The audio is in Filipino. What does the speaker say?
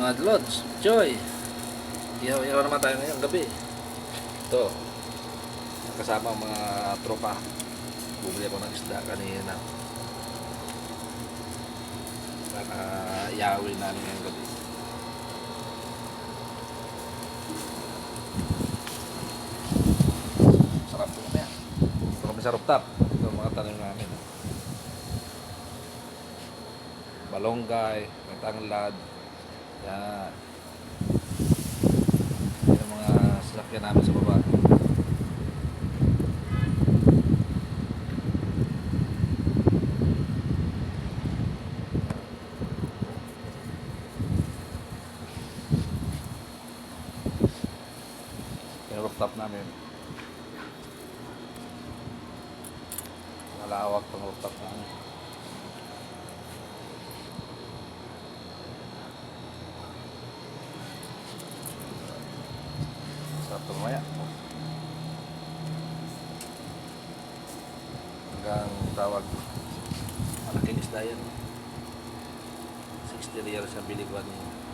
Mga Lods, Joy. Ihaw-ihaw naman tayo ngayong gabi. Ito, kasama ang mga tropa. Bumili ako ng isda kanina. Para ihawin namin ngayong gabi. Sarap po kami yan. Ito kami sa rooftop. Ito ang mga tanim namin. Balonggay, may tanglad. Yan. Yan ang mga sasakyan namin sa baba. Yung rooftop namin. Malawak tong rooftop namin. Sarap ito mamaya. Hanggang tawag. Malaking isda yan. 60 riyal sa biligwan niya.